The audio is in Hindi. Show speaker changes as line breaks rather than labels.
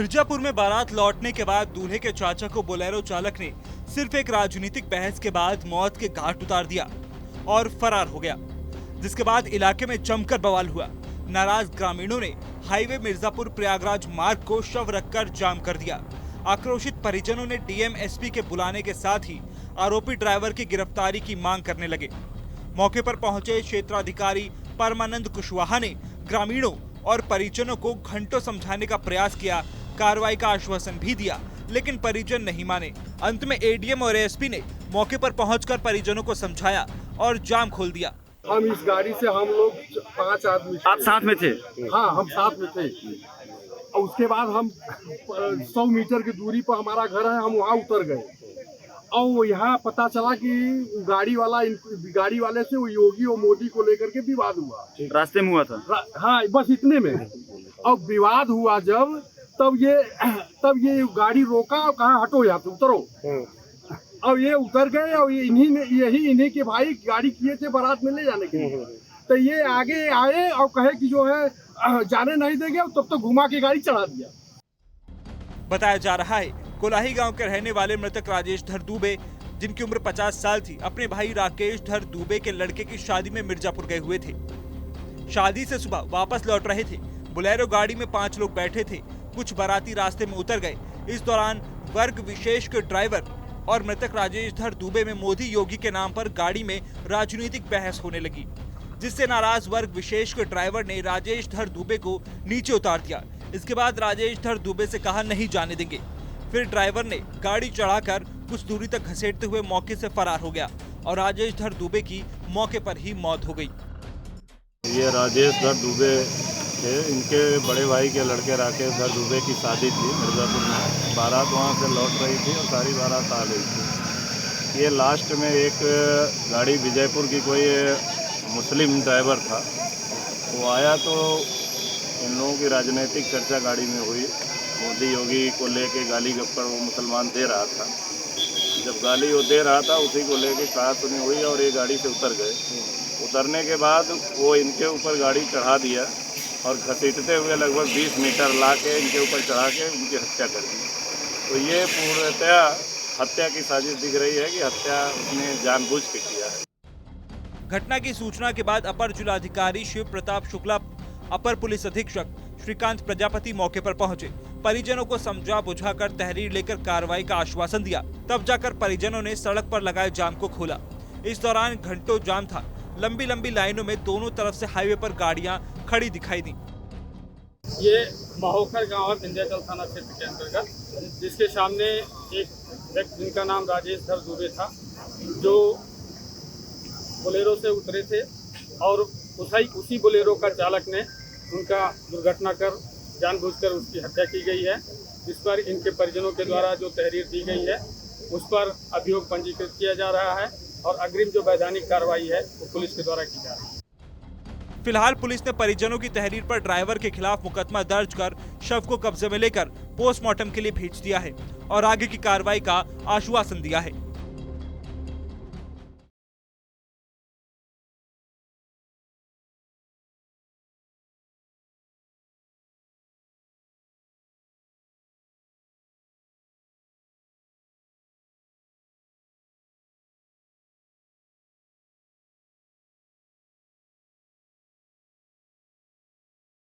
मिर्जापुर में बारात लौटने के बाद दूल्हे के चाचा को बोलेरो चालक ने सिर्फ एक राजनीतिक बहस के बाद मौत के घाट उतार दिया और फरार हो गया, जिसके बाद इलाके में जमकर बवाल हुआ। नाराज ग्रामीणों ने हाईवे मिर्जापुर प्रयागराज मार्ग को शव रखकर जाम कर दिया। आक्रोशित परिजनों ने डीएम एसपी के बुलाने के साथ ही आरोपी ड्राइवर की गिरफ्तारी की मांग करने लगे। मौके पर पहुंचे क्षेत्राधिकारी परमानंद कुशवाहा ने ग्रामीणों और परिजनों को घंटों समझाने का प्रयास किया, कार्रवाई का आश्वासन भी दिया, लेकिन परिजन नहीं माने। अंत में एडीएम और एसपी ने मौके पर पहुंचकर परिजनों को समझाया और जाम खोल दिया।
हम इस गाड़ी से हम लोग 5 आदमी।
आप साथ में थे?
हाँ, हम साथ में थे। और उसके बाद हम 100 मीटर की दूरी पर हमारा घर है, हम वहाँ उतर गए और यहाँ पता चला कि गाड़ी वाले से वो योगी और मोदी को लेकर के विवाद हुआ।
रास्ते में हुआ था?
हाँ, बस इतने में। और विवाद हुआ जब तब ये गाड़ी रोका और कहा हटो यहाँ से, उतरो। और ये उतर गए और इन्हीं के भाई गाड़ी किए थे बारात में ले जाने के लिए। तो ये आगे आए और कहे कि जो है जाने नहीं देंगे, तब तो घुमा के गाड़ी चढ़ा दिया।
बताया जा रहा है कोलाही गांव के रहने वाले मृतक राजेश धर दुबे, जिनकी उम्र 50 साल थी, अपने भाई राकेश धर दुबे के लड़के की शादी में मिर्जापुर गए हुए थे। शादी से सुबह वापस लौट रहे थे। बोलेरो गाड़ी में 5 लोग बैठे थे। कुछ बाराती रास्ते में उतर गए। इस दौरान वर्ग विशेष के ड्राइवर और मृतक राजेश धर दुबे में मोदी योगी के नाम पर गाड़ी में राजनीतिक बहस होने लगी, जिससे नाराज वर्ग विशेष के ड्राइवर ने राजेश धर दुबे को नीचे उतार दिया। इसके बाद राजेश धर दुबे से कहा नहीं जाने देंगे। फिर ड्राइवर ने गाड़ी चढ़ाकर कुछ दूरी तक घसीटते हुए मौके से फरार हो गया और राजेश धर दुबे की मौके पर ही मौत हो गई।
ये राजेश धर दुबे थे, इनके बड़े भाई के लड़के राकेश धर दुबे की शादी थी मिर्जापुर में। बारात वहाँ से लौट रही थी और सारी बारात आ गई थी। ये लास्ट में एक गाड़ी विजयपुर की कोई मुस्लिम ड्राइवर था, वो आया तो इन लोगों की राजनीतिक चर्चा गाड़ी में हुई। मोदी योगी को लेके गाली गप्पड़ वो मुसलमान दे रहा था। जब गाली वो दे रहा था उसी को लेके कहा सुनी हुई और ये गाड़ी से उतर गए। उतरने के बाद वो इनके ऊपर गाड़ी चढ़ा दिया और घसीटते हुए लगभग 20 मीटर ला के इनके ऊपर चढ़ा के उनकी हत्या कर दी। तो ये पूर्णतया हत्या की साजिश दिख रही है कि हत्या उसने जानबूझ के किया है।
घटना की सूचना के बाद अपर जिलाधिकारी शिव प्रताप शुक्ला, अपर पुलिस अधीक्षक श्रीकांत प्रजापति मौके पर पहुंचे। परिजनों को समझा बुझाकर तहरीर लेकर कार्रवाई का आश्वासन दिया। तब जाकर परिजनों ने सड़क पर लगाए जाम को खोला। इस दौरान घंटों जाम था। लंबी लंबी लाइनों में दोनों तरफ से हाईवे पर गाड़ियां खड़ी दिखाई दी।
ये महोकर गांव है, विंध्याचल थाना क्षेत्र के अंतर्गत, जिसके सामने एक व्यक्ति जिनका नाम राजेश धर दुबे था, जो बोलेरो से उतरे थे और उसी बोलेरो का चालक ने उनका दुर्घटना कर जानबूझकर उसकी हत्या की गई है। इस पर इनके परिजनों के द्वारा जो तहरीर दी गई है उस पर अभियोग पंजीकृत किया जा रहा है और अग्रिम जो वैधानिक कार्रवाई है वो पुलिस के द्वारा की जा रही है।
फिलहाल पुलिस ने परिजनों की तहरीर पर ड्राइवर के खिलाफ मुकदमा दर्ज कर शव को कब्जे में लेकर पोस्टमार्टम के लिए भेज दिया है और आगे की कार्रवाई का आश्वासन दिया है।